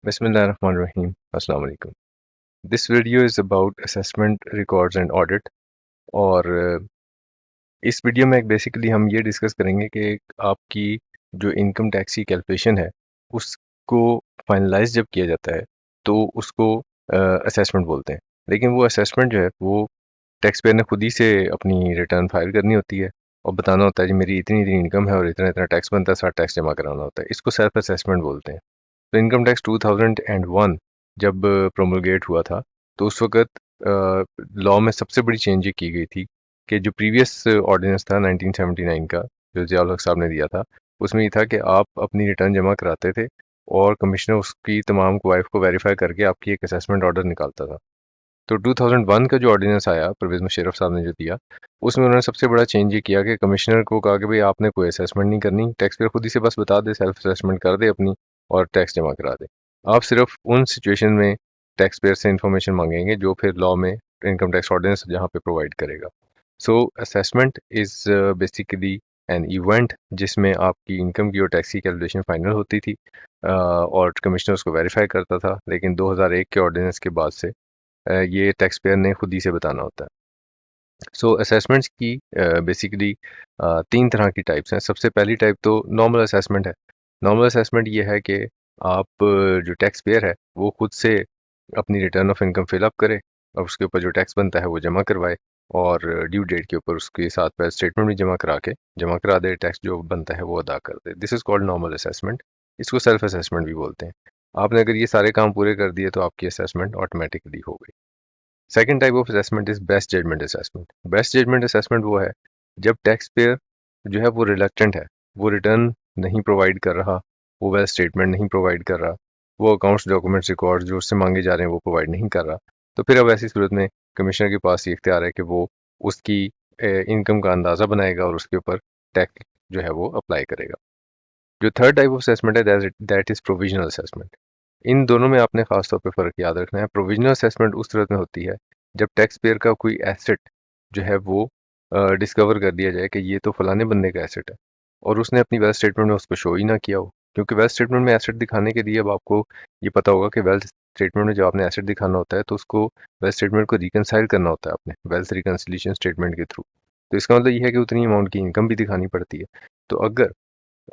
Bismillahirrahmanirrahim. Assalamu alaikum. This video is about assessment records and audit और इस video में basically हम ये डिस्कस करेंगे कि आपकी जो इनकम टैक्स की कैलकुलेशन है उसको फाइनलाइज जब किया जाता है तो उसको असेसमेंट बोलते हैं। लेकिन वो असेसमेंट जो है वो टैक्स पेयर ने खुद ही से अपनी रिटर्न फाइल करनी होती है और बताना होता है कि मेरी इतनी इतनी इनकम है और इतना इतना टैक्स बनता है, सारा टैक्स जमा कराना होता है। इसको सेल्फ असेसमेंट बोलते हैं। तो इनकम टैक्स 2001 जब प्रोमulgate हुआ था तो उस वक्त लॉ में सबसे बड़ी चेंज ये की गई थी कि जो प्रीवियस ऑर्डिनेंस था 1979 का जो ज़िया उल हक साहब ने दिया था उसमें ये था कि आप अपनी रिटर्न जमा कराते थे और कमिश्नर उसकी तमाम क्वाइफ को वेरीफाई करके आपकी एक असेसमेंट ऑर्डर निकालता था। तो 2001 का जो ऑर्डिनेंस आया परवेज मुशर्रफ साहब ने जो दिया उसमें उन्होंने सबसे बड़ा चेंज ये किया कि कमिश्नर को कहा कि भाई आपने कोई असेसमेंट नहीं करनी, टैक्स पेयर खुद ही से बस बता दे, सेल्फ असेसमेंट कर दे अपनी और टैक्स जमा करा दे। आप सिर्फ उन सिचुएशन में टैक्स पेयर से इंफॉर्मेशन मांगेंगे जो फिर लॉ में इनकम टैक्स ऑर्डिनेंस जहाँ पे प्रोवाइड करेगा। सो assessment is basically an event जिसमें आपकी इनकम की और टैक्स की कैलकुलेशन फाइनल होती थी और कमिश्नर उसको वेरीफाई करता था। लेकिन 2001 के ऑर्डिनेंस के बाद से ये टैक्स पेयर ने खुद ही से बताना होता है। सो असेसमेंट्स की बेसिकली तीन तरह की टाइप्स हैं। सबसे पहली टाइप तो नॉर्मल असेसमेंट है। नॉर्मल असेसमेंट ये है कि आप जो टैक्स पेयर है वो खुद से अपनी return of income fill up करे और उसके ऊपर जो टैक्स बनता है वो जमा करवाए और ड्यू डेट के ऊपर उसके साथ पहले स्टेटमेंट भी जमा करा दे, टैक्स जो बनता है वो अदा कर दे। This is called normal assessment. इसको सेल्फ असेसमेंट भी बोलते हैं। आपने अगर ये सारे काम पूरे कर दिए तो आपकी असेसमेंट ऑटोमेटिकली हो गई। Second type of assessment is best judgement assessment. Best judgement assessment वो है जब टैक्स पेयर जो है वो रिलक्टेंट है, वो रिटर्न नहीं प्रोवाइड कर रहा, वो वेल स्टेटमेंट नहीं प्रोवाइड कर रहा, वो अकाउंट्स डॉक्यूमेंट्स रिकॉर्ड जो उससे मांगे जा रहे हैं वो प्रोवाइड नहीं कर रहा। तो फिर अब ऐसी सूरत में कमिश्नर के पास ये इख्तियार है कि वो उसकी इनकम का अंदाज़ा बनाएगा और उसके ऊपर टैक्स जो है वो अप्लाई करेगा। जो थर्ड टाइप ऑफ असेसमेंट है दैट इज प्रोविजनल असेसमेंट। इन दोनों में आपने खास तौर पे फ़र्क याद रखना है। प्रोविजनल असेसमेंट उस सूरत में होती है जब टैक्स पेयर का कोई एसेट जो है वो डिस्कवर कर दिया जाए कि ये तो फलाने बंदे का एसेट है और उसने अपनी वेल्थ स्टेटमेंट में उसको शो ही ना किया हो। क्योंकि वेल्थ स्टेटमेंट में एसेट दिखाने के लिए अब आपको ये पता होगा कि वेल्थ स्टेटमेंट में जब आपने एसेट दिखाना होता है तो उसको वेल्थ स्टेटमेंट को रिकनसाइल करना होता है आपने वेल्थ रिकन्सिलिएशन स्टेटमेंट के थ्रू। तो इसका मतलब ये है कि उतनी अमाउंट की इनकम भी दिखानी पड़ती है। तो अगर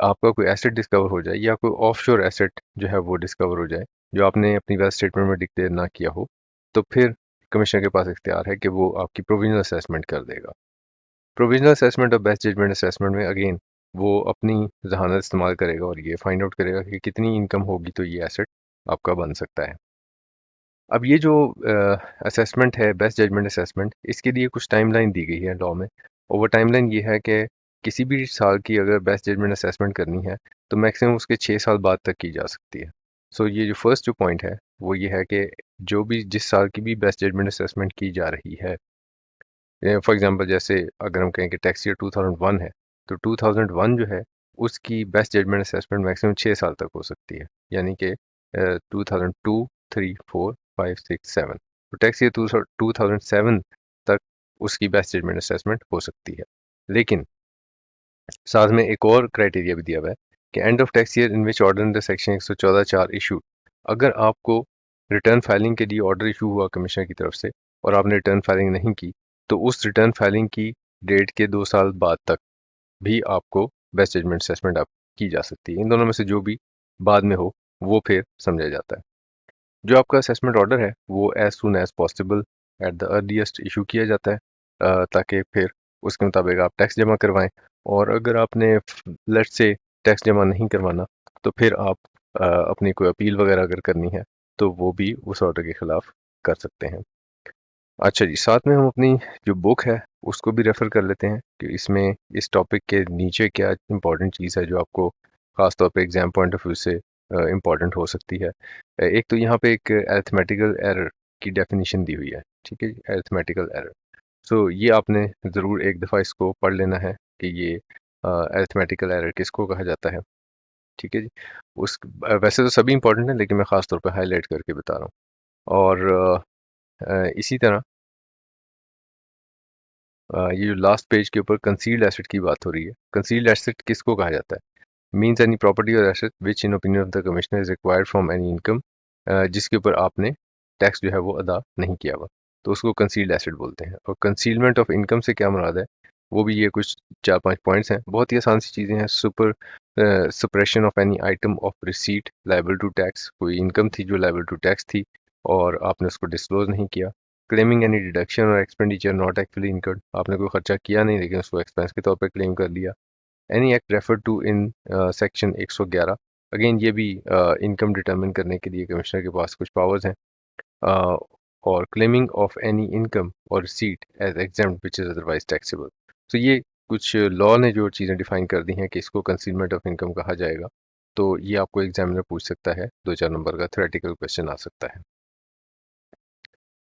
आपका कोई एसेट डिस्कवर हो जाए या कोई ऑफशोर एसेट जो है वो डिस्कवर हो जाए जो आपने अपनी वेल्थ स्टेटमेंट में डिक्लेयर ना किया हो, तो फिर कमिश्नर के पास इख्तियार है कि वो आपकी प्रोविजनल असेसमेंट कर देगा। प्रोविजनल असेसमेंट और बेस्ट जजमेंट असेसमेंट में अगेन वो अपनी जहानत इस्तेमाल करेगा और ये फाइंड आउट करेगा कि कितनी इनकम होगी तो ये एसेट आपका बन सकता है। अब ये जो असेसमेंट है बेस्ट जजमेंट असेसमेंट, इसके लिए कुछ टाइमलाइन दी गई है लॉ में और वो टाइमलाइन ये है कि किसी भी साल की अगर बेस्ट जजमेंट असेसमेंट करनी है तो मैक्सिमम उसके 6 साल बाद तक की जा सकती है। सो ये जो फर्स्ट जो पॉइंट है वो ये है कि जो भी जिस साल की भी बेस्ट जजमेंट असेसमेंट की जा रही है, फॉर एग्जांपल जैसे अगर हम कहें कि टैक्स ईयर 2001 है तो 2001 जो है उसकी बेस्ट जजमेंट असेसमेंट मैक्सिमम 6 साल तक हो सकती है। यानी कि 2002, 3, 4, 5, 6, 7, तो टैक्स ईयर 2007 तक उसकी बेस्ट जजमेंट असेसमेंट हो सकती है। लेकिन साथ में एक और क्राइटेरिया भी दिया हुआ है कि end of tax year in which order under section 114(4) issue. अगर आपको रिटर्न फाइलिंग के लिए ऑर्डर इशू हुआ कमिश्नर की तरफ से और आपने रिटर्न फाइलिंग नहीं की तो उस रिटर्न फाइलिंग की डेट के 2 साल बाद तक भी आपको बेस्ट जजमेंट असेसमेंट आप की जा सकती है। इन दोनों में से जो भी बाद में हो वो फिर समझा जाता है। जो आपका असेसमेंट ऑर्डर है वो as soon as possible at the earliest issue किया जाता है ताकि फिर उसके मुताबिक आप टैक्स जमा करवाएं। और अगर आपने लेट से टैक्स जमा नहीं करवाना तो फिर आप अपनी कोई अपील वगैरह अगर करनी है तो वो भी उस ऑर्डर के खिलाफ कर सकते हैं। अच्छा जी, साथ में हम अपनी जो बुक है उसको भी रेफ़र कर लेते हैं कि इसमें इस टॉपिक के नीचे क्या इंपॉर्टेंट चीज़ है जो आपको ख़ास तौर पे एग्ज़ाम पॉइंट ऑफ व्यू से इम्पॉर्टेंट हो सकती है। एक तो यहाँ पे एक अरिथमेटिकल एरर की डेफिनिशन दी हुई है, ठीक है जी, अरिथमेटिकल एरर। सो ये आपने ज़रूर एक दफ़ा इसको पढ़ लेना है कि ये अरिथमेटिकल एरर किसको कहा जाता है, ठीक है जी। वैसे तो सभी इंपॉर्टेंट हैं लेकिन मैं ख़ास तौर पे हाइलाइट करके बता रहा हूँ। और इसी तरह ये जो लास्ट पेज के ऊपर कंसील्ड एसेट की बात हो रही है, कंसील्ड एसेट किसको कहा जाता है? मीन्स एनी प्रॉपर्टी और asset which in opinion of the commissioner is acquired from any income जिसके ऊपर आपने टैक्स जो है वो अदा नहीं किया हुआ, तो उसको कंसील्ड एसेट बोलते हैं। और कंसीलमेंट ऑफ इनकम से क्या मुराद है, वो भी ये कुछ 4-5 पॉइंट्स हैं, बहुत ही आसान सी चीज़ें हैं। Suppression of any item of receipt liable to tax, कोई इनकम थी जो लायबल टू टैक्स थी और आपने उसको डिस्क्लोज नहीं किया। क्लेमिंग एनी डिडक्शन और एक्सपेंडिचर नॉट एक्चुअली इनकर्ड, आपने कोई खर्चा किया नहीं लेकिन उसको एक्सपेंस के तौर पर क्लेम कर लिया। Any act refer to in section 111, again ये भी इनकम डिटर्मिन करने के लिए कमिश्नर के पास कुछ पावर्स हैं। uh, और claiming of any income or receipt as exempt which is otherwise taxable. तो ये कुछ लॉ ने जो चीज़ें डिफाइन कर दी हैं कि इसको कंसीलमेंट ऑफ इनकम कहा जाएगा। तो ये आपको एग्जामिनर पूछ सकता है, 2-4 नंबर का थ्योरेटिकल क्वेश्चन आ सकता है।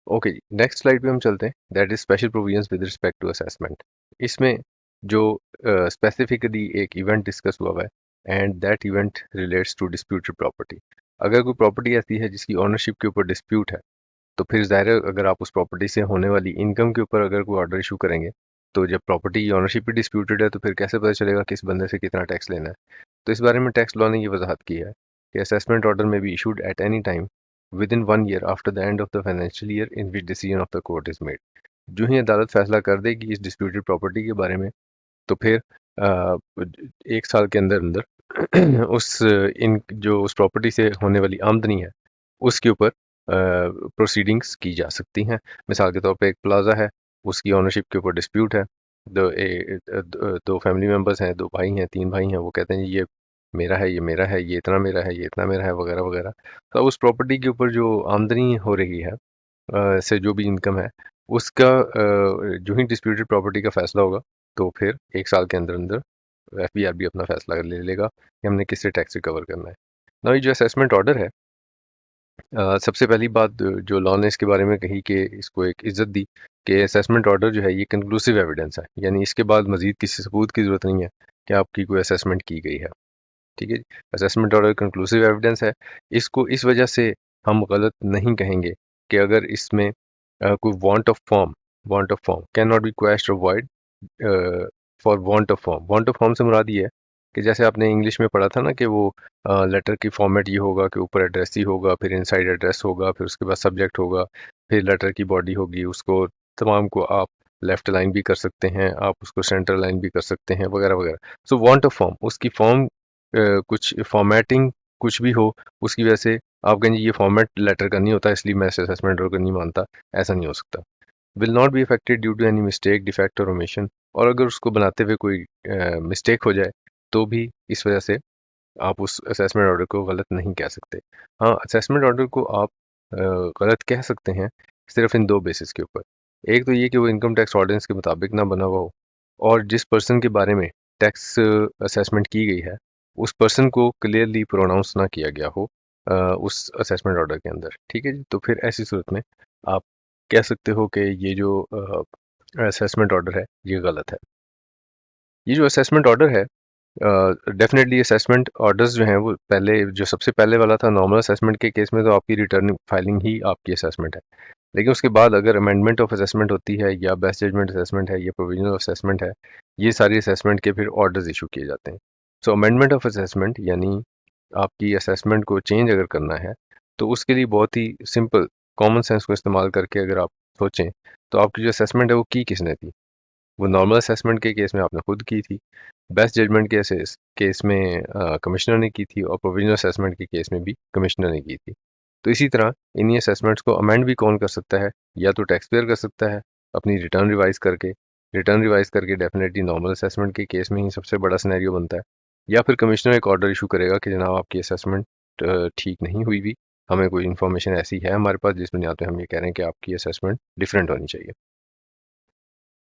ओके जी, नेक्स्ट स्लाइड पे हम चलते हैं, that is special provisions with respect to assessment. इसमें जो स्पेसिफिकली एक इवेंट डिस्कस हुआ हुआ है and that event relates to disputed property. अगर कोई प्रॉपर्टी ऐसी है जिसकी ओनरशिप के ऊपर डिस्प्यूट है, तो फिर ज़ाहिर है अगर आप उस प्रॉपर्टी से होने वाली इनकम के ऊपर अगर कोई ऑर्डर इशू करेंगे, तो जब प्रॉपर्टी की ओनरशिप ही डिस्प्यूटेड है तो फिर कैसे पता चलेगा किस बंदे से कितना टैक्स लेना है। तो इस बारे में टैक्स लॉ ने ये वजाहत की है कि असेसमेंट ऑर्डर में be issued at any time within 1 year after the end of the financial year in which decision of the court is made। जो ही अदालत फैसला कर देगी इस डिस्प्यूटेड प्रॉपर्टी के बारे में, तो फिर अ, 1 साल के अंदर अंदर उस इन जो उस प्रॉपर्टी से होने वाली आमदनी है उसके ऊपर प्रोसीडिंग्स की जा सकती हैं। मिसाल के तौर पे एक प्लाजा है, उसकी ओनरशिप के ऊपर डिस्प्यूट है, दो फैमिली मेम्बर्स हैं, 2 भाई हैं, 3 भाई हैं, वो कहते हैं जी ये मेरा है, ये मेरा है, ये इतना मेरा है, ये इतना मेरा है, वगैरह वगैरह। तो उस प्रॉपर्टी के ऊपर जो आमदनी हो रही है से जो भी इनकम है उसका जो ही डिस्प्यूटेड प्रॉपर्टी का फैसला होगा, तो फिर 1 साल के अंदर अंदर एफबीआर भी अपना फैसला ले लेगा कि हमने किससे टैक्स रिकवर करना है। ना ये जो असेसमेंट ऑर्डर है, सबसे पहली बात जो लॉ ने इसके बारे में कही कि इसको एक इज्जत दी कि असेसमेंट ऑर्डर जो है ये कंक्लूसिव एविडेंस है, यानी इसके बाद मजीद किसी सबूत की ज़रूरत नहीं है कि आपकी कोई असेसमेंट की गई है। ठीक है जी, असेसमेंट ऑर्डर कंक्लूसिव एविडेंस है। इसको इस वजह से हम गलत नहीं कहेंगे कि अगर इसमें कोई want of form can not be question avoid for want of form से मुराद ये है कि जैसे आपने इंग्लिश में पढ़ा था ना कि वो लेटर की फॉर्मेट ये होगा कि ऊपर एड्रेस ही होगा, फिर इनसाइड एड्रेस होगा, फिर उसके बाद सब्जेक्ट होगा, फिर लेटर की बॉडी होगी, उसको तमाम को आप लेफ्ट लाइन भी कर सकते हैं, आप उसको सेंटर लाइन भी कर सकते हैं, वगैरह वगैरह। सो वांट ऑफ फॉर्म, उसकी फॉर्म कुछ फॉर्मेटिंग कुछ भी हो, उसकी वजह से आप कहेंगे ये फॉर्मेट लेटर का नहीं होता इसलिए मैं इस असेसमेंट ऑर्डर को नहीं मानता, ऐसा नहीं हो सकता। Will not be affected due to any mistake, defect or omission, और अगर उसको बनाते हुए कोई मिस्टेक हो जाए तो भी इस वजह से आप उस असेसमेंट ऑर्डर को गलत नहीं कह सकते। हाँ, असेसमेंट ऑर्डर को आप गलत कह सकते हैं सिर्फ इन 2 बेसिस के ऊपर। एक तो ये कि वो इनकम टैक्स ऑर्डिनेंस के मुताबिक ना बना हुआ हो, और जिस पर्सन के बारे में टैक्स असेसमेंट की गई है उस पर्सन को क्लियरली प्रोनाउंस ना किया गया हो उस असेसमेंट ऑर्डर के अंदर। ठीक है जी, तो फिर ऐसी सूरत में आप कह सकते हो कि ये जो असेसमेंट ऑर्डर है ये गलत है। ये जो असेसमेंट ऑर्डर है, डेफिनेटली असेसमेंट ऑर्डर्स जो हैं वो पहले जो सबसे पहले वाला था नॉर्मल असेसमेंट के केस में, तो आपकी रिटर्न फाइलिंग ही आपकी असेसमेंट है। लेकिन उसके बाद अगर अमेंडमेंट ऑफ असेसमेंट होती है या बेस्ट जजमेंट असेसमेंट है या प्रोविजनल असेसमेंट है, ये सारी असेसमेंट के फिर ऑर्डर्स इशू किए जाते हैं। सो अमेंडमेंट ऑफ असेसमेंट यानी आपकी असेसमेंट को चेंज अगर करना है, तो उसके लिए बहुत ही सिंपल कॉमन सेंस को इस्तेमाल करके अगर आप सोचें, तो आपकी जो असेसमेंट है वो की किसने थी। वो नॉर्मल असेसमेंट के केस में आपने खुद की थी, बेस्ट जजमेंट के केस में कमिश्नर ने की थी, और प्रोविजनल असेसमेंट के केस में भी कमिश्नर ने की थी। तो इसी तरह इन्हीं असेसमेंट्स को अमेंड भी कौन कर सकता है, या तो टैक्स पेयर कर सकता है अपनी रिटर्न रिवाइज करके डेफिनेटली नॉर्मल असेसमेंट के केस में ही सबसे बड़ा सिनेरियो बनता है, या फिर कमिश्नर एक ऑर्डर इशू करेगा कि जनाब आपकी असेसमेंट ठीक नहीं हुई भी, हमें कोई इन्फॉर्मेशन ऐसी है हमारे पास जिस बुनियाद पे हम ये कह रहे हैं कि आपकी असेसमेंट डिफरेंट होनी चाहिए।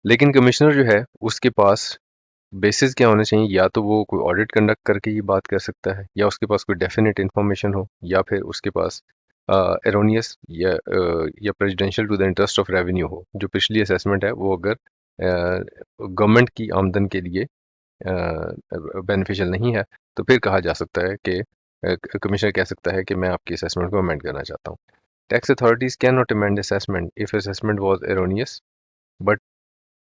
लेकिन कमिश्नर जो है उसके पास बेसिस क्या होने चाहिए, या तो वो कोई ऑडिट कंडक्ट करके ये बात कर सकता है, या उसके पास कोई डेफिनेट इन्फॉर्मेशन हो, या फिर उसके पास एरोनियस या prejudicial to the interest of revenue हो। जो पिछली असेसमेंट है वो अगर गवर्नमेंट की आमदन के लिए बेनिफिशियल नहीं है, तो फिर कहा जा सकता है कि कमिश्नर कह सकता है कि मैं आपकी असेसमेंट को अमेंड करना चाहता हूँ। Tax authorities can not amend assessment if assessment was erroneous but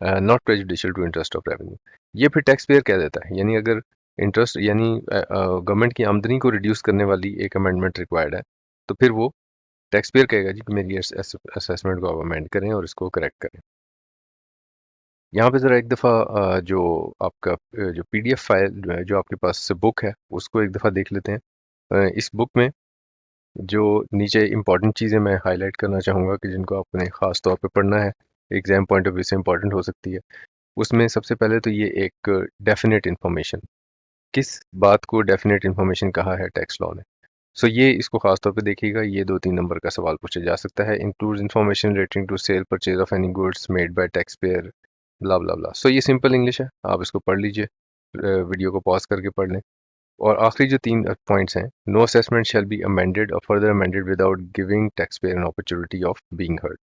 not prejudicial to interest of revenue. ये फिर टैक्स पेयर कह देता है, यानी अगर इंटरेस्ट यानी गवर्नमेंट की आमदनी को रिड्यूस करने वाली एक अमेंडमेंट रिक्वायर्ड है, तो फिर वो टैक्स पेयर कहेगा जी कि मेरी असेसमेंट को आप अमेंड करें और इसको करेक्ट करें। यहाँ पे ज़रा एक दफ़ा जो आपका जो पीडीएफ फाइल जो है, जो आपके पास बुक है, उसको एक दफ़ा देख लेते हैं। इस बुक में जो नीचे इंपॉर्टेंट चीज़ें मैं हाईलाइट करना चाहूँगा कि जिनको आपने ख़ास तौर पे पढ़ना है, एग्ज़ाम पॉइंट ऑफ व्यू से इंपॉर्टेंट हो सकती है। उसमें सबसे पहले तो ये एक डेफिनेट इन्फॉर्मेशन, किस बात को डेफिनेट इन्फॉर्मेशन कहा है टैक्स लॉ ने। सो ये इसको खास तौर पे देखिएगा, ये 2-3 नंबर का सवाल पूछा जा सकता है। Includes information relating to sale purchase of any goods made by tax payer, blah blah blah. So ये सिंपल इंग्लिश है, आप इसको पढ़ लीजिए, वीडियो को पॉज करके पढ़ लें। और आखिरी जो 3 पॉइंट्स हैं, no assessment shall be amended or further amended without giving tax payer an opportunity of being heard.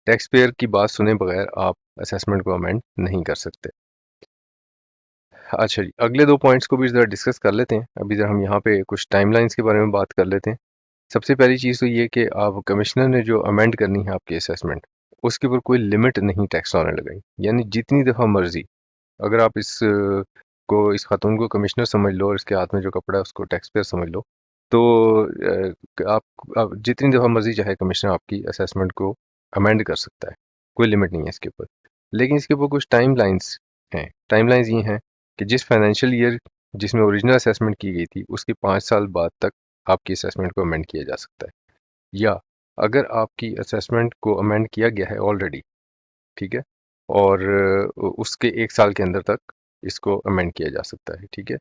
Tax payer की बात सुने बगैर आप असेसमेंट को अमेंड नहीं कर सकते। अच्छा जी, अगले 2 पॉइंट्स को भी ज़रा डिस्कस कर लेते हैं। अभी ज़रा हम यहाँ पे कुछ टाइमलाइंस के बारे में बात कर लेते हैं। सबसे पहली चीज़ तो ये कि आप कमिश्नर ने जो अमेंड करनी है आपकी असेसमेंट, उसके ऊपर कोई लिमिट नहीं टैक्स लॉ ने लगाई। यानी जितनी दफ़ा मर्ज़ी, अगर आप इस खातून को कमिश्नर समझ लो और इसके हाथ में जो कपड़ा है उसको टैक्स पेयर समझ लो, तो आप जितनी दफ़ा मर्ज़ी चाहे कमिश्नर आपकी असेसमेंट को अमेंड कर सकता है, कोई लिमिट नहीं है इसके ऊपर। लेकिन इसके ऊपर कुछ टाइमलाइंस हैं। टाइमलाइंस ये हैं कि जिस फाइनेंशियल ईयर जिसमें ओरिजिनल असेसमेंट की गई थी, उसके 5 साल बाद तक आपकी असेसमेंट को अमेंड किया जा सकता है। या अगर आपकी असेसमेंट को अमेंड किया गया है ऑलरेडी, ठीक है, और उसके 1 साल के अंदर तक इसको अमेंड किया जा सकता है, ठीक है।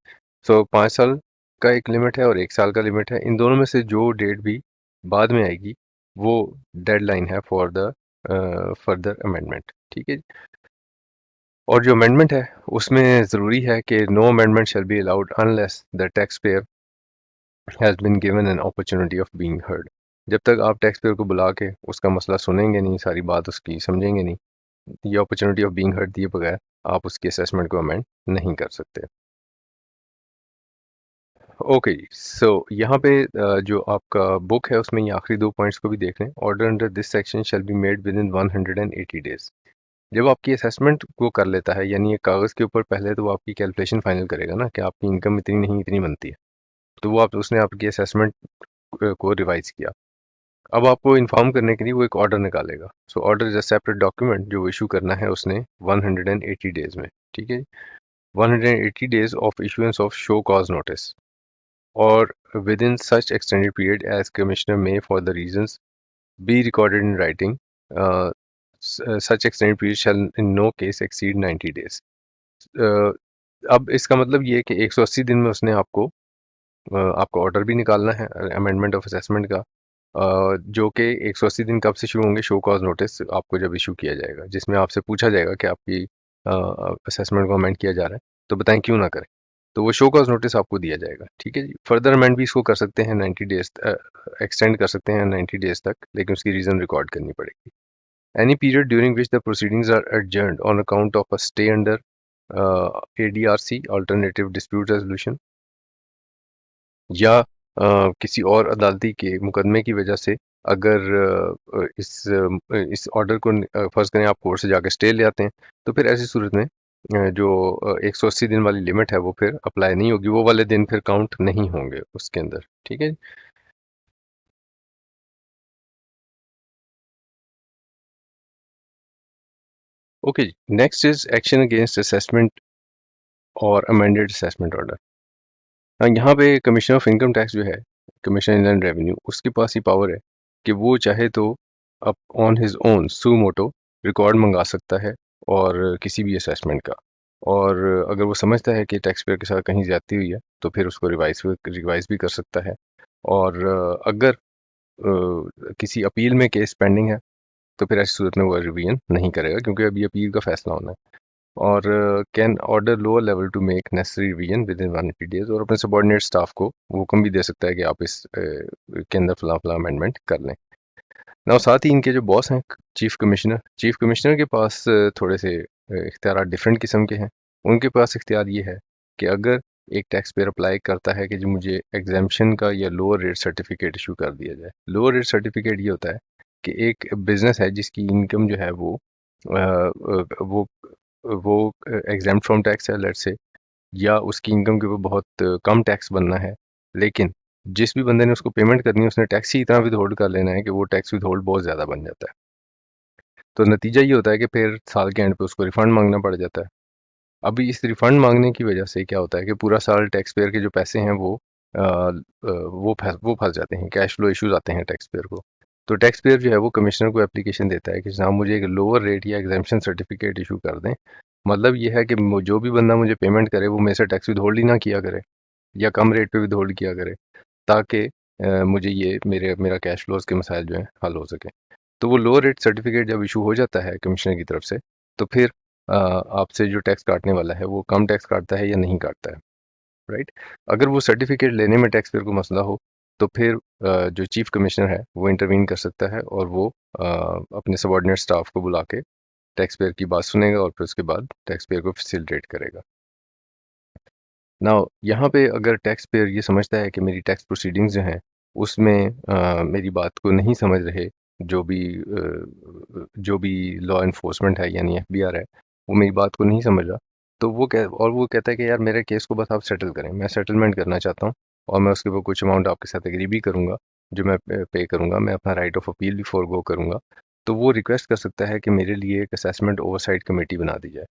सो 5 साल का एक लिमिट है और 1 साल का लिमिट है। इन दोनों में से जो डेट भी बाद में आएगी वो डेडलाइन है फॉर द फर्दर अमेंडमेंट, ठीक है। और जो अमेंडमेंट है उसमें ज़रूरी है कि no amendment shall be allowed unless the tax payer has been given an opportunity of being heard. जब तक आप टैक्स पेयर को बुला के उसका मसला सुनेंगे नहीं, सारी बात उसकी समझेंगे नहीं, ये अपॉर्चुनिटी ऑफ बीइंग हर्ड दिए बगैर आप उसकी असेसमेंट को अमेंड नहीं कर सकते। ओके जी, सो यहाँ पे जो आपका बुक है उसमें ये आखिरी 2 पॉइंट्स को भी देख लें। Order under this section shall be made with in 180 days. जब आपकी असेसमेंट वो कर लेता है, यानी ये कागज़ के ऊपर पहले तो वो आपकी कैलकुलेशन फाइनल करेगा ना कि आपकी इनकम इतनी नहीं इतनी बनती है, तो वो आप उसने आपकी असेसमेंट को रिवाइज किया। अब आपको इन्फॉर्म करने के लिए वो एक ऑर्डर निकालेगा। So order is a separate document जो इशू करना है उसने 180 डेज में, ठीक है। 180 days of issuance of show cause notice or within such extended period as commissioner may for the reasons be recorded in writing, uh, such extended period shall in no case exceed 90 days। uh, अब इसका मतलब ये है कि 180 दिन में उसने आपको ऑर्डर भी निकालना है अमेंडमेंट ऑफ असेसमेंट का, जो कि 180 दिन कब से शुरू होंगे, शो कॉज नोटिस आपको जब इशू किया जाएगा, जिसमें आपसे पूछा जाएगा कि आपकी असेसमेंट को अमेंड किया जा रहा है, तो बताएं क्यों ना करें। तो वो शो कॉज नोटिस आपको दिया जाएगा, ठीक है जी। फर्दर अमेंड भी इसको कर सकते हैं 90 डेज, एक्सटेंड कर सकते हैं 90 डेज तक, लेकिन उसकी रीज़न रिकॉर्ड करनी पड़ेगी। Any period during which the proceedings are adjourned on account of a stay under ADRC alternative dispute resolution, या किसी और अदालती के मुकदमे की वजह से अगर इस ऑर्डर को फर्ज करें आप कोर्ट से जाकर स्टे ले आते हैं, तो फिर ऐसी सूरत में जो 180 दिन वाली लिमिट है वो फिर अप्लाई नहीं होगी, वो वाले दिन फिर काउंट नहीं होंगे उसके अंदर, ठीक है। ओके जी, next is action against assessment और अमेंडेड असेसमेंट ऑर्डर। यहाँ पे कमिश्नर ऑफ इनकम टैक्स जो है, कमिश्नर इनलैंड रेवेन्यू, उसके पास ही पावर है कि वो चाहे तो अब on his own suo motu record मंगा सकता है और किसी भी असेसमेंट का, और अगर वो समझता है कि टैक्स पेयर के साथ कहीं ज्यादती हुई है तो फिर उसको रिवाइज भी कर सकता है। और अगर किसी अपील में केस पेंडिंग है तो फिर ऐसी सूरत में वो रिवीजन नहीं करेगा, क्योंकि अभी अपील का फैसला होना है। और can order lower level to make necessary revision within 180 days, और अपने सबॉर्डिनेट स्टाफ को वो हुक्म भी दे सकता है कि आप इस के अंदर फला फला अमेंडमेंट कर लें। ना साथ ही इनके जो बॉस हैं चीफ कमिश्नर के पास थोड़े से इख्तियार डिफरेंट किस्म के हैं। उनके पास इख्तियार ये है कि अगर एक टैक्स पेयर अप्लाई करता है कि जो मुझे एग्जाम्पशन का या लोअर रेट सर्टिफिकेट इशू कर दिया जाए। लोअर रेट सर्टिफिकेट ये होता है कि एक बिजनेस है जिसकी इनकम जो है वो वो एग्जाम्प्ट फ्रॉम टैक्स है लेट्स से, या उसकी इनकम के ऊपर बहुत कम टैक्स बनना है, लेकिन जिस भी बंदे ने उसको पेमेंट करनी है उसने टैक्स ही इतना विदहोल्ड कर लेना है कि वो टैक्स विदहोल्ड बहुत ज़्यादा बन जाता है। तो नतीजा ये होता है कि फिर साल के एंड पे उसको रिफंड मांगना पड़ जाता है। अभी इस रिफंड मांगने की वजह से क्या होता है कि पूरा साल टैक्स पेयर के जो पैसे हैं वो वो फंस जाते हैं, कैश फ्लो इश्यूज आते हैं टैक्स पेयर को। तो टैक्स पेयर जो है वो कमिश्नर को एप्लीकेशन देता है कि जनाब मुझे एक लोअर रेट या एग्जाम्पशन सर्टिफिकेट इशू कर दें। मतलब ये है कि जो भी बंदा मुझे पेमेंट करे वो मेरे से टैक्स विदहोल्ड ही ना किया करे या कम रेट पे विदहोल्ड किया करे, ताकि मुझे ये मेरा कैश फ्लोज के मसाइल जो हैं हल हो सके। तो वो लो रेट सर्टिफिकेट जब इशू हो जाता है कमिश्नर की तरफ से, तो फिर आपसे जो टैक्स काटने वाला है वो कम टैक्स काटता है या नहीं काटता है, राइट। अगर वो सर्टिफिकेट लेने में टैक्स पेयर को मसला हो तो फिर जो चीफ कमिश्नर है वो इंटरवीन कर सकता है और वो अपने सबॉर्डिनेट स्टाफ को बुला के टैक्स पेयर की बात सुनेगा और फिर उसके बाद टैक्स पेयर को फैसिलिटेट करेगा। नाउ यहाँ पे अगर टैक्स पेयर ये समझता है कि मेरी टैक्स प्रोसीडिंग्स जो हैं उसमें मेरी बात को नहीं समझ रहे जो भी जो भी लॉ इन्फोर्समेंट है यानी एफबीआर है, वो मेरी बात को नहीं समझ रहा, तो वो कहता है कि यार मेरे केस को बस आप सेटल करें, मैं सेटलमेंट करना चाहता हूँ और मैं उसके ऊपर कुछ अमाउंट आपके साथ एग्री भी करूँगा जो मैं पे करूँगा, मैं अपना राइट ऑफ अपील भी फोरगो करूँगा। तो वो रिक्वेस्ट कर सकता है कि मेरे लिए एक असेसमेंट ओवरसाइट कमेटी बना दी जाए।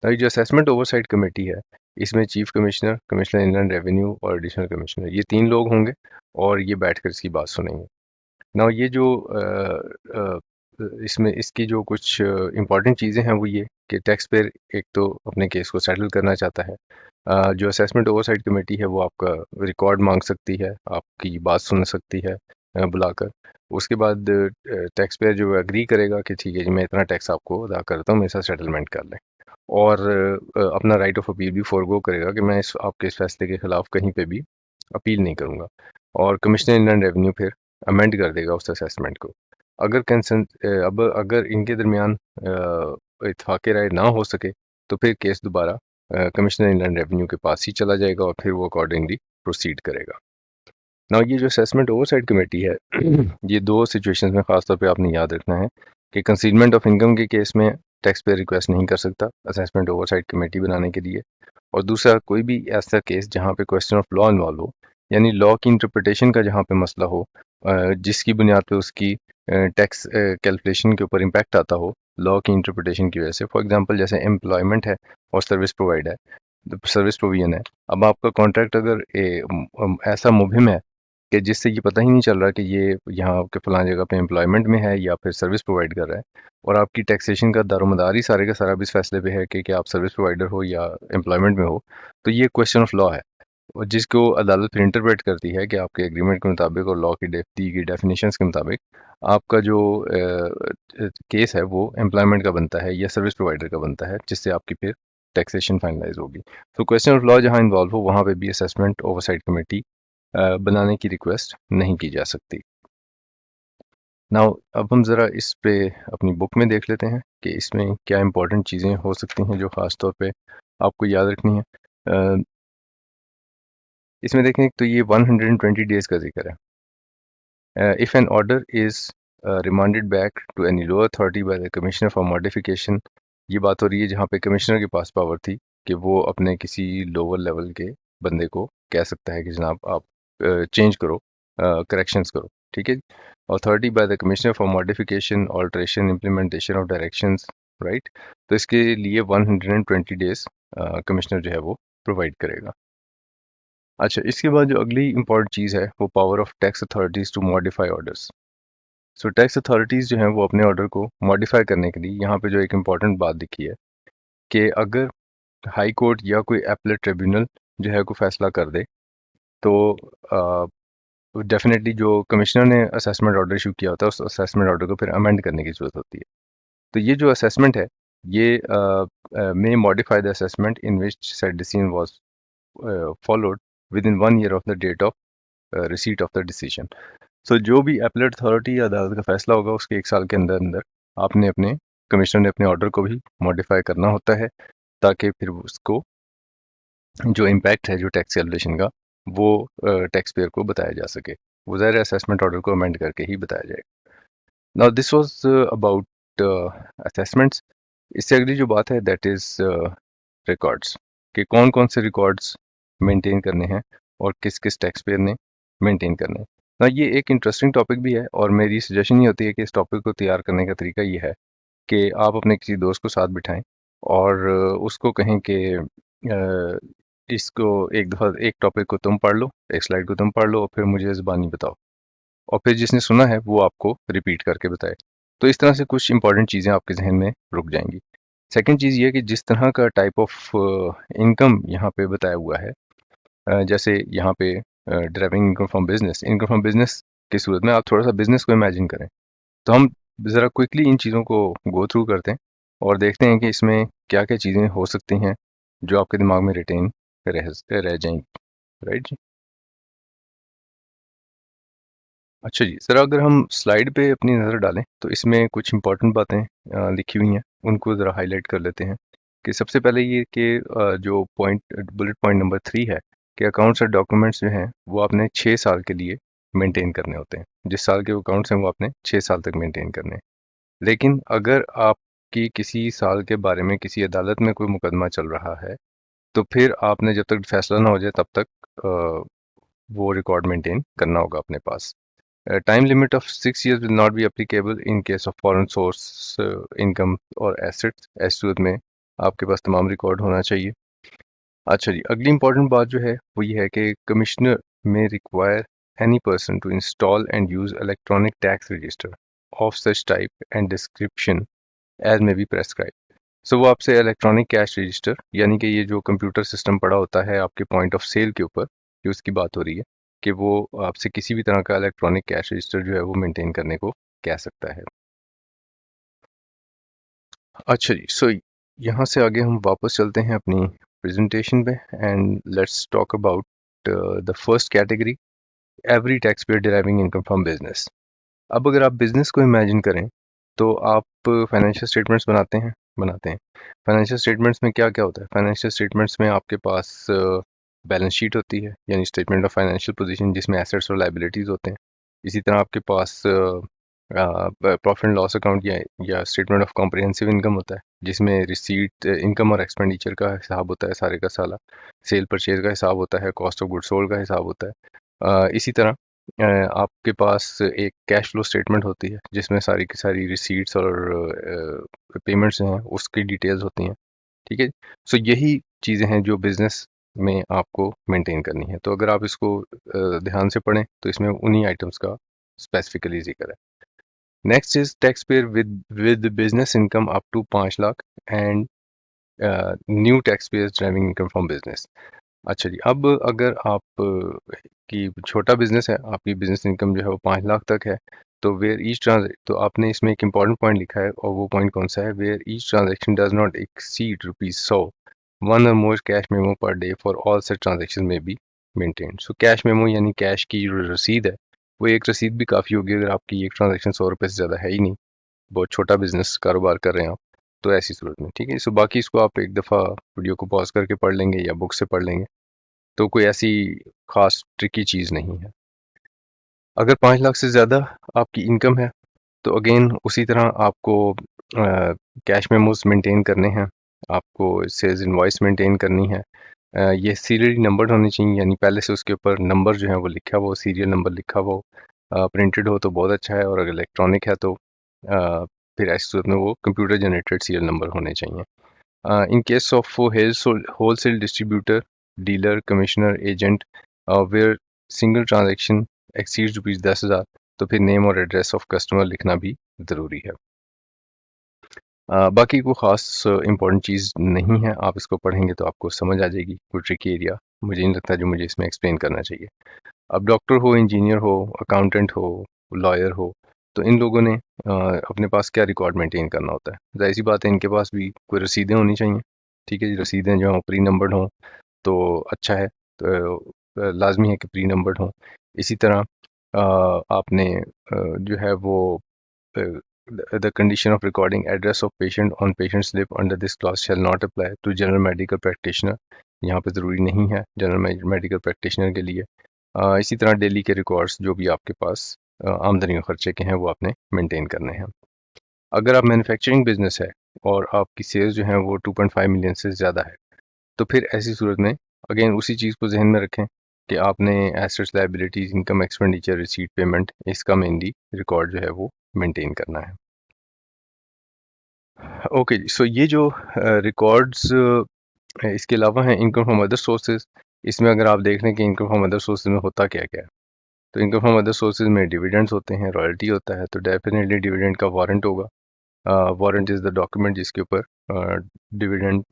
तो ये जो असेसमेंट ओवरसाइट कमेटी है, इसमें chief commissioner, commissioner inland revenue और एडिशनल कमिश्नर, ये 3 लोग होंगे और ये बैठकर इसकी बात सुनेंगे। नाउ ये जो इसमें इसकी जो कुछ इम्पॉर्टेंट चीज़ें हैं वो ये कि टैक्स पेयर एक तो अपने केस को सेटल करना चाहता है। जो असेसमेंट ओवरसाइट कमेटी है वो आपका रिकॉर्ड मांग सकती है, आपकी बात सुन सकती है बुलाकर। उसके बाद टैक्स पेयर जो एग्री करेगा कि ठीक है जी मैं इतना टैक्स आपको अदा करता हूँ, मेरे साथ सेटलमेंट कर लें। और अपना राइट ऑफ अपील भी फोरगो करेगा कि मैं आपके इस फैसले के खिलाफ कहीं पे भी अपील नहीं करूँगा। और कमिश्नर इनलैंड रेवेन्यू फिर अमेंड कर देगा उस असेसमेंट को। अगर कंसर्न अब अगर इनके दरमियान इत्फाक राय ना हो सके तो फिर केस दोबारा कमिश्नर इनलैंड रेवेन्यू के पास ही चला जाएगा और फिर वो अकॉर्डिंगली प्रोसीड करेगा। ना ये जो असेसमेंट ओवरसाइट कमेटी है ये दो सिचुएशंस में खासतौर पे आपने याद रखना है कि कंसीलमेंट ऑफ इनकम के केस में टैक्स पेयर रिक्वेस्ट नहीं कर सकता असेसमेंट ओवरसाइट कमेटी बनाने के लिए। और दूसरा कोई भी ऐसा केस जहाँ पे क्वेश्चन ऑफ लॉ इन्वॉल्व हो, यानी लॉ की इंटरप्रिटेशन का जहाँ पे मसला हो, जिसकी बुनियाद पे उसकी टैक्स कैलकुलेशन के ऊपर इम्पैक्ट आता हो लॉ की इंटरप्रिटेशन की वजह से। फॉर एग्जांपल जैसे एम्प्लॉयमेंट है और सर्विस प्रोवाइड है, सर्विस प्रोविजन है। अब आपका कॉन्ट्रैक्ट अगर ऐसा मुबहिम है कि जिससे ये पता ही नहीं चल रहा कि ये यहाँ के फलां जगह पे एम्प्लॉयमेंट में है या फिर सर्विस प्रोवाइड कर रहा है, और आपकी टैक्सेशन का दारोमदार ही सारे का सारा भी इस फैसले पे है कि आप सर्विस प्रोवाइडर हो या एम्प्लॉयमेंट में हो, तो ये क्वेश्चन ऑफ लॉ है और जिसको अदालत फिर इंटरप्रेट करती है कि आपके एग्रीमेंट के मुताबिक और लॉ की दी गई डेफिनेशंस के मुताबिक आपका जो केस है वो एम्प्लॉयमेंट का बनता है या सर्विस प्रोवाइडर का बनता है, जिससे आपकी फिर टैक्सेशन फाइनलाइज होगी। तो क्वेश्चन ऑफ लॉ जहाँ इन्वॉल्व हो वहाँ पे भी असेसमेंट ओवरसाइट कमेटी बनाने की रिक्वेस्ट नहीं की जा सकती। नाउ अब हम ज़रा इस पे अपनी बुक में देख लेते हैं कि इसमें क्या इंपॉर्टेंट चीज़ें हो सकती हैं जो ख़ास तौर पे आपको याद रखनी है। इसमें देखें तो ये 120 डेज़ का जिक्र है। If an order is remanded back to any lower authority by the commissioner for modification, ये बात हो रही है जहाँ पे कमिश्नर के पास पावर थी कि वो अपने किसी लोअर लेवल के बंदे को कह सकता है कि जनाब आप चेंज करो, करेक्शंस करो, ठीक है। Authority by the commissioner for modification alteration implementation of directions, right. तो इसके लिए 120 डेज कमिश्नर जो है वो प्रोवाइड करेगा। अच्छा, इसके बाद जो अगली इंपॉर्टेंट चीज़ है वो power of tax authorities to modify orders. So tax authorities जो हैं वो अपने ऑर्डर को मॉडिफाई करने के लिए यहाँ पे जो एक इम्पॉर्टेंट बात लिखी है कि अगर हाई कोर्ट या कोई एपलेट ट्रिब्यूनल जो है कोई फैसला कर दे तो डेफिनेटली जो कमिश्नर ने असेसमेंट ऑर्डर इशू किया होता है उस असेसमेंट ऑर्डर को फिर अमेंड करने की ज़रूरत होती है। तो ये जो असेसमेंट है ये may modify the assessment in which said decision was followed within 1 year of the date of receipt of the decision. So जो भी एपलेट अथॉरिटी या अदालत का फैसला होगा उसके 1 साल के अंदर अंदर आपने अपने कमिश्नर ने अपने ऑर्डर को भी मॉडिफाई करना होता है, ताकि फिर उसको जो इम्पैक्ट है जो टैक्स कैलकुलेशन का वो टैक्स पेयर को बताया जा सके। वो ज़ाहिर असेसमेंट ऑर्डर को अमेंड करके ही बताया जाएगा। Now this was about assessments. इससे अगली जो बात है दैट इज़ रिकॉर्ड्स, कि कौन कौन से रिकॉर्ड्स मेंटेन करने हैं और किस किस टैक्स पेयर ने मेंटेन करने हैं। ना ये एक इंटरेस्टिंग टॉपिक भी है और मेरी सजेशन ये होती है कि इस टॉपिक को तैयार करने का तरीका ये है कि आप अपने किसी दोस्त को साथ बिठाएं और उसको कहें कि इसको एक दफ़ा एक टॉपिक को तुम पढ़ लो, एक स्लाइड को तुम पढ़ लो और फिर मुझे ज़बानी बताओ, और फिर जिसने सुना है वो आपको रिपीट करके बताए। तो इस तरह से कुछ इंपॉर्टेंट चीज़ें आपके जहन में रुक जाएंगी। सेकंड चीज़ ये कि जिस तरह का टाइप ऑफ इनकम यहाँ पे बताया हुआ है, जैसे यहाँ पे ड्राइविंग इनकम फ्रॉम बिजनेस की सूरत में आप थोड़ा सा बिजनेस को इमेजिन करें। तो हम ज़रा क्विकली इन चीज़ों को गो थ्रू करते हैं और देखते हैं कि इसमें क्या क्या चीज़ें हो सकती हैं जो आपके दिमाग में रिटेन रह जाएंगी। राइट जी। अच्छा जी, सर अगर हम स्लाइड पे अपनी नज़र डालें तो इसमें कुछ इंपॉर्टेंट बातें लिखी हुई हैं, उनको ज़रा हाईलाइट कर लेते हैं। कि सबसे पहले ये कि जो बुलेट पॉइंट नंबर 3 है कि अकाउंट्स और डॉक्यूमेंट्स जो हैं वो आपने 6 साल के लिए मेंटेन करने होते हैं। जिस साल के अकाउंट्स हैं वो आपने 6 साल तक मेंटेन करने हैं। लेकिन अगर आपकी किसी साल के बारे में किसी अदालत में कोई मुकदमा चल रहा है तो फिर आपने जब तक फैसला ना हो जाए तब तक वो रिकॉर्ड मेंटेन करना होगा अपने पास। Time limit of 6 years will not be applicable in case of foreign source income और assets। ऐसी सूरत में आपके पास तमाम रिकॉर्ड होना चाहिए। अच्छा जी, अगली इंपॉर्टेंट बात जो है वो ये है कि commissioner may require any person to install and use electronic tax register of such type and description as may be prescribe. So वो आपसे इलेक्ट्रॉनिक कैश रजिस्टर यानी कि ये जो कंप्यूटर सिस्टम पड़ा होता है आपके पॉइंट ऑफ सेल के ऊपर, ये उसकी बात हो रही है कि वो आपसे किसी भी तरह का इलेक्ट्रॉनिक कैश रजिस्टर जो है वो मेंटेन करने को कह सकता है। अच्छा जी, सो यहाँ से आगे हम वापस चलते हैं अपनी प्रेजेंटेशन पे and let's talk about the first category, every tax payer deriving income from business. अब अगर आप बिजनेस को इमेजिन करें तो आप फाइनेंशियल स्टेटमेंट्स बनाते हैं। फाइनेंशियल स्टेटमेंट्स में क्या क्या होता है? फाइनेंशियल स्टेटमेंट्स में आपके पास बैलेंस शीट होती है यानी स्टेटमेंट ऑफ फाइनेंशियल पोजीशन जिसमें एसेट्स और लाइबिलिटीज होते हैं। इसी तरह आपके पास प्रॉफिट एंड लॉस अकाउंट या स्टेटमेंट ऑफ कॉम्प्रिहेंसिव इनकम होता है जिसमें रिसीट इनकम और एक्सपेंडिचर का हिसाब होता है सारे का साला। सेल परचेज का हिसाब होता है, कॉस्ट ऑफ गुड सोल्ड का हिसाब होता है। इसी तरह आपके पास एक कैश फ्लो स्टेटमेंट होती है जिसमें सारी की सारी रिसीट्स और पेमेंट्स हैं उसकी डिटेल्स होती हैं। ठीक है। सो यही चीज़ें हैं जो बिजनेस में आपको मेंटेन करनी है। तो अगर आप इसको ध्यान से पढ़ें तो इसमें उन्हीं आइटम्स का स्पेसिफिकली जिक्र है। Next is tax payer with business income up to 5 lakh and new tax payers driving income from business. अच्छा जी, अब अगर आप की छोटा बिजनेस है, आपकी बिजनेस इनकम जो है वो 5 लाख तक है, तो तो आपने इसमें एक इम्पॉर्टेंट पॉइंट लिखा है और वो पॉइंट कौन सा है? Where each transaction does not exceed ₹100, one or more cash memo per day for all such transaction में be maintained. So cash memo यानी कैश की जो रसीद है वो एक रसीद भी काफ़ी होगी अगर आपकी एक ट्रांजेक्शन ₹100 से ज़्यादा है ही नहीं, बहुत छोटा बिजनेस कारोबार कर रहे हैं आप, तो ऐसी सूरत में। ठीक है, सो बाकी इसको आप एक दफ़ा वीडियो को पॉज करके पढ़ लेंगे या बुक से पढ़ लेंगे, तो कोई ऐसी खास ट्रिकी चीज़ नहीं है। अगर 5 लाख से ज़्यादा आपकी इनकम है तो अगेन उसी तरह आपको कैश मेमोज मेंटेन करने हैं, आपको सेल्स इनवॉइस मेंटेन करनी है। ये सीरियली नंबर्ड होनी चाहिए यानी पहले से उसके ऊपर नंबर जो है वो लिखा हुआ हो, सीरियल नंबर लिखा हुआ हो। प्रिंटेड हो तो बहुत अच्छा है और अगर इलेक्ट्रॉनिक है तो फिर ऐसी सूरत में वो कंप्यूटर जनरेटेड सीरियल नंबर होने चाहिए। In case of wholesale distributor, dealer, commissioner, agent, where single transaction exceeds ₹10,000 तो फिर नेम और एड्रेस ऑफ कस्टमर लिखना भी ज़रूरी है। बाकी कोई ख़ास इम्पोर्टेंट चीज़ नहीं है, आप इसको पढ़ेंगे तो आपको समझ आ जाएगी। कोई ट्रिकी एरिया मुझे नहीं लगता जो मुझे इसमें एक्सप्लेन करना चाहिए। अब डॉक्टर हो, इंजीनियर हो, अकाउंटेंट हो, लॉयर हो, तो इन लोगों ने अपने पास क्या रिकॉर्ड मेंटेन करना होता है? ज़ाहिर सी बात है इनके पास भी कोई रसीदें होनी चाहिए। ठीक है जी, रसीदें जो हैं प्री नंबर्ड हों तो अच्छा है, तो लाजमी है कि प्री नंबर्ड हों। इसी तरह आपने जो है वो the condition of recording address of patient on patient slip under this clause shall not apply to general medical practitioner. यहाँ पे ज़रूरी नहीं है जनरल मेडिकल प्रैक्टिशनर के लिए। इसी तरह डेली के रिकॉर्ड्स जो भी आपके पास आमदनी और खर्चे के हैं वो आपने मेंटेन करने हैं। अगर आप मैन्युफैक्चरिंग बिजनेस है और आपकी सेल्स जो है वो 2.5 मिलियन से ज़्यादा है तो फिर ऐसी सूरत में अगेन उसी चीज़ को जहन में रखें कि आपने assets, liabilities, income, expenditure, receipt, payment, इसका मेनली रिकॉर्ड जो है वो मेंटेन करना है। ओके जी, सो ये जो रिकॉर्ड्स इसके अलावा हैं इनकम फ्रॉम अदर सोर्सेज। इसमें अगर आप देख लें कि इनकम फ्रॉम अदर सोर्सेज में होता क्या क्या है, तो इनकम फ्रॉम अदर सोर्सेज में डिविडेंड्स होते हैं, रॉयल्टी होता है, तो डेफिनेटली डिविडेंड का वारंट होगा। वारंट इज़ द डॉक्यूमेंट जिसके ऊपर डिविडेंड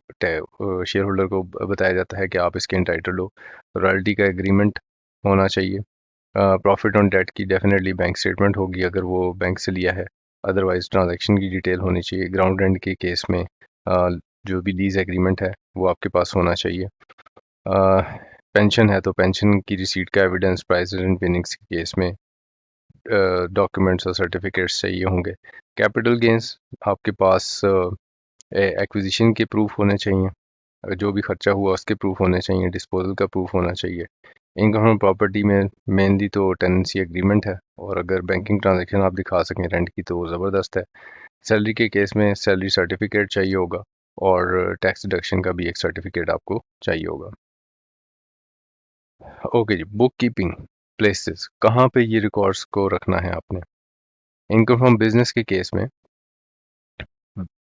शेयर होल्डर को बताया जाता है कि आप इसके इंटाइटल्ड हो। रॉयल्टी का एग्रीमेंट होना चाहिए। प्रॉफिट ऑन डेट की डेफिनेटली बैंक स्टेटमेंट होगी अगर वो बैंक से लिया है, अदरवाइज ट्रांजैक्शन की डिटेल होनी चाहिए। ग्राउंड रेंट के केस में जो भी लीज एग्रीमेंट है वो आपके पास होना चाहिए। पेंशन है तो पेंशन की रिसीट का एविडेंस, प्राइजेज एंड विनिंग्स के केस में डॉक्यूमेंट्स और सर्टिफिकेट्स चाहिए होंगे। कैपिटल गेंस आपके पास एक्विजिशन के प्रूफ होने चाहिए, जो भी खर्चा हुआ उसके प्रूफ होने चाहिए, डिस्पोजल का प्रूफ होना चाहिए। इनकम फ्रॉम प्रॉपर्टी में मेनली तो टेनेंसी एग्रीमेंट है, और अगर बैंकिंग ट्रांजैक्शन आप दिखा सकें रेंट की तो वो ज़बरदस्त है। सैलरी के केस में सैलरी सर्टिफिकेट चाहिए होगा, और टैक्स डिडक्शन का भी एक सर्टिफिकेट आपको चाहिए होगा। ओके जी, बुक कीपिंग प्लेसेस, कहाँ पे ये रिकॉर्ड्स को रखना है आपने। इनकम फ्रॉम बिजनेस के केस में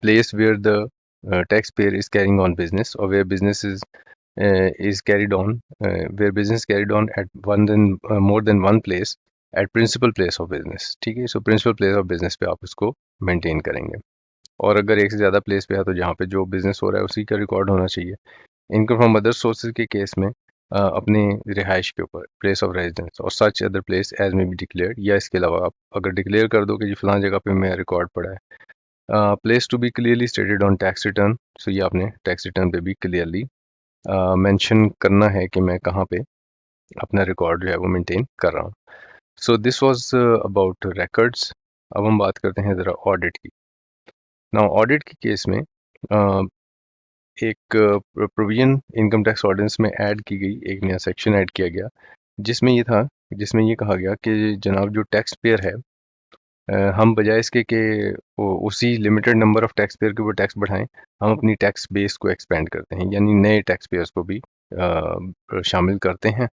place where the taxpayer is carrying on business, or where business is carried on where business carried on at more than one place at principal place of business। ठीक है, so principal place of business पे आप उसको maintain करेंगे, और अगर एक से ज़्यादा प्लेस पे है तो जहाँ पे जो बिजनेस हो रहा है उसी का रिकॉर्ड होना चाहिए। इनकम फ्रॉम अदर सोर्सेज के केस में अपने रिहाइश के ऊपर प्लेस ऑफ रेजिडेंस और such other place as may be declared, या इसके अलावा आप अगर डिक्लेयर कर दो कि जी फलां जगह पे मेरा रिकॉर्ड पड़ा है। Place to be clearly stated on tax return, so ये आपने टैक्स रिटर्न पे भी क्लियरली मेंशन करना है कि मैं कहाँ पे अपना रिकॉर्ड जो है वो मेंटेन कर रहा हूँ। सो दिस वाज अबाउट रिकॉर्ड्स। अब हम बात करते हैं ज़रा ऑडिट की। नाउ ऑडिट के केस में एक प्रोविजन इनकम टैक्स ऑर्डिनेंस में ऐड की गई, एक नया सेक्शन ऐड किया गया जिसमें ये कहा गया कि जनाब जो टैक्स पेयर है, हम बजाय इसके कि उसी limited number of tax payer के ऊपर टैक्स बढ़ाएं, हम अपनी टैक्स बेस को एक्सपेंड करते हैं, यानी नए टैक्स पेयर्स को भी शामिल करते हैं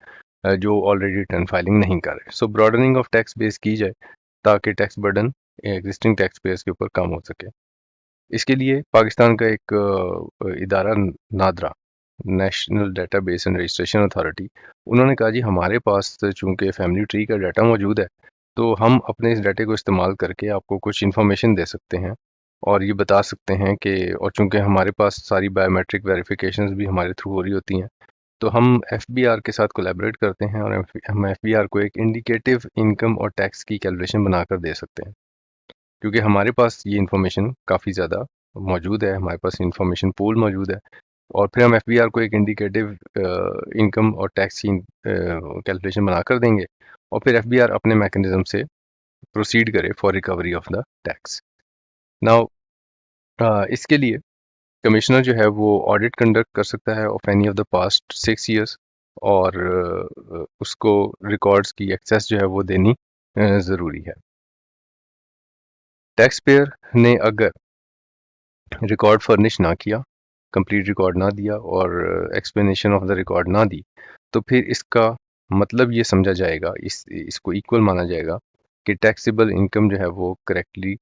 जो ऑलरेडी रिटर्न फाइलिंग नहीं कर रहे। सो ब्रॉडनिंग ऑफ टैक्स बेस की जाए ताकि tax burden existing tax payers के ऊपर कम हो सके। इसके लिए पाकिस्तान का एक इदारा NADRA, national data base and registration authority, उन्होंने कहा जी हमारे पास चूंकि फैमिली ट्री का डाटा मौजूद है, तो हम अपने इस डाटे को इस्तेमाल करके आपको कुछ इन्फॉर्मेशन दे सकते हैं और ये बता सकते हैं कि, और चूंकि हमारे पास सारी बायोमेट्रिक वेरिफिकेशंस भी हमारे थ्रू हो रही होती हैं, तो हम एफबीआर के साथ कोलैबोरेट करते हैं और हम एफबीआर को एक इंडिकेटिव इनकम और टैक्स की कैलकुलेशन बनाकर दे सकते हैं। क्योंकि हमारे पास ये इन्फॉर्मेशन काफ़ी ज़्यादा मौजूद है, हमारे पास इन्फॉर्मेशन पूल मौजूद है, और फिर हम एफबीआर को एक इंडिकेटिव इनकम और टैक्स की कैलकुलेशन बनाकर देंगे, और फिर एफबीआर अपने मैकेनिज्म से प्रोसीड करे for recovery of the tax. Now इसके लिए कमिश्नर जो है वो ऑडिट कंडक्ट कर सकता है of any of the past 6 years, और उसको रिकॉर्ड्स की एक्सेस जो है वो देनी ज़रूरी है। टैक्स पेयर ने अगर रिकॉर्ड फर्निश ना किया, कंप्लीट रिकॉर्ड ना दिया और एक्सप्लेनेशन ऑफ द रिकॉर्ड ना दी, तो फिर इसका मतलब ये समझा जाएगा, इसको इक्वल माना जाएगा कि टैक्सेबल इनकम जो है वो करेक्टली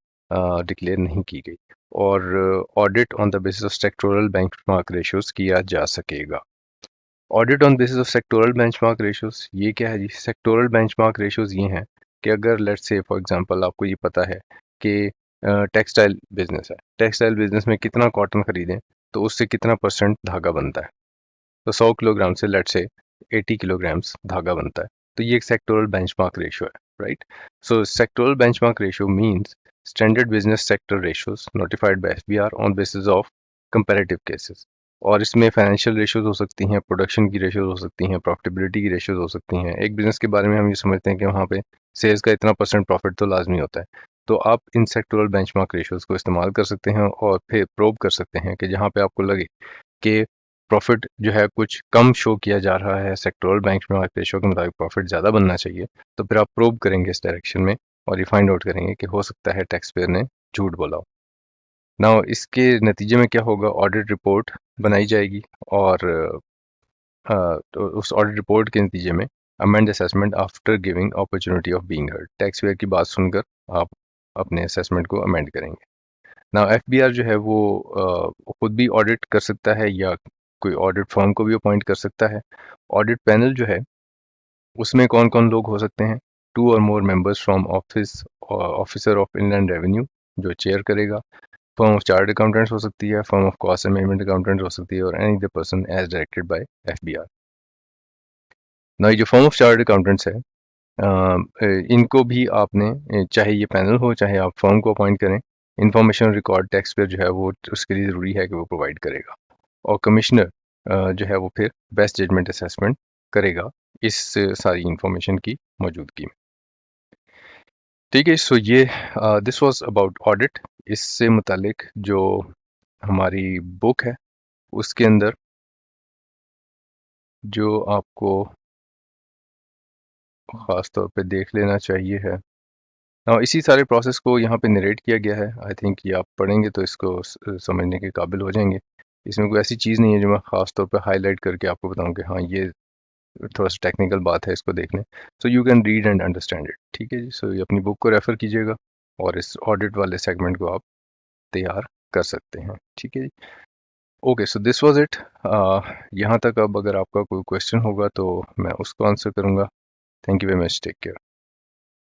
डिक्लेयर नहीं की गई, और audit on the basis of sectoral benchmark ratios किया जा सकेगा। Audit on basis of sectoral benchmark ratios ये क्या है जी? सेक्टोरल बेंचमार्क रेशियोज ये हैं कि अगर लेट्स से फॉर एग्जांपल आपको ये पता है कि टेक्सटाइल बिजनेस है, टेक्सटाइल बिजनेस में कितना कॉटन खरीदें तो उससे कितना परसेंट धागा बनता है, तो 100 किलोग्राम से लेट्स से 80 किलोग्राम्स धागा बनता है, तो ये एक सेक्टोरल बेंचमार्क रेशियो है, right. So sectoral benchmark ratio means standard business sector ratios notified by FBR on basis of comparative cases, और इसमें फाइनेंशियल रेशियोज हो सकती हैं, प्रोडक्शन की रेशियोज हो सकती हैं, प्रॉफिटेबिलिटी की रेशियोज हो सकती हैं। एक बिजनेस के बारे में हम ये समझते हैं कि वहाँ पे सेल्स का इतना परसेंट प्रॉफिट तो लाजमी होता है, तो आप इन सेक्टोरल बेंचमार्क रेशियोज को इस्तेमाल कर सकते हैं और फिर प्रोब कर सकते हैं कि जहाँ पे आपको लगे कि प्रॉफिट जो है कुछ कम शो किया जा रहा है, सेक्टोरल बेंचमार्क रेशियो के मुताबिक प्रॉफिट ज़्यादा बनना चाहिए, तो फिर आप प्रोब करेंगे इस डायरेक्शन में और ये फाइंड आउट करेंगे कि हो सकता है टैक्स पेयर ने झूठ बोला हो। नाउ इसके नतीजे में क्या होगा, ऑडिट रिपोर्ट बनाई जाएगी और तो उस ऑडिट रिपोर्ट के नतीजे में amend assessment after giving opportunity of being heard. Tax payer की बात सुनकर आप अपने असेसमेंट को अमेंड करेंगे। ना एफबीआर जो है वो खुद भी ऑडिट कर सकता है या कोई ऑडिट फर्म को भी अपॉइंट कर सकता है। ऑडिट पैनल जो है उसमें कौन कौन लोग हो सकते हैं? 2 और more members from officer of inland revenue जो चेयर करेगा। फर्म ऑफ चार्टर्ड अकाउंटेंट्स हो सकती है, firm of cost and management accountant हो सकती है, और any other person as directed by FBR. ना ये जो फर्म ऑफ चार्टर्ड अकाउंटेंट्स है इनको भी आपने चाहे ये पैनल हो चाहे आप फर्म को अपॉइंट करें, इंफॉर्मेशन रिकॉर्ड टैक्स पेयर जो है वो उसके लिए ज़रूरी है कि वो प्रोवाइड करेगा। और कमिश्नर जो है वो फिर बेस्ट जजमेंट असेसमेंट करेगा इस सारी इंफॉर्मेशन की मौजूदगी में। ठीक है, सो ये दिस वाज अबाउट ऑडिट। इससे मुतालिक जो हमारी बुक है उसके अंदर जो आपको ख़ास तौर पे देख लेना चाहिए है, इसी सारे प्रोसेस को यहाँ पे नरेट किया गया है। आई थिंक ये आप पढ़ेंगे तो इसको समझने के काबिल हो जाएंगे। इसमें कोई ऐसी चीज़ नहीं है जो मैं ख़ास तौर पे हाईलाइट करके आपको बताऊं कि हाँ ये थोड़ा सा टेक्निकल बात है, इसको देख लें। So you can read and understand it. ठीक है जी, सो ये अपनी बुक को रेफ़र कीजिएगा और इस ऑडिट वाले सेगमेंट को आप तैयार कर सकते हैं। ठीक है जी, okay, so this was it. यहाँ तक अब अगर आपका कोई क्वेश्चन होगा तो मैं उसको आंसर करूँगा। Thank you very much, take care.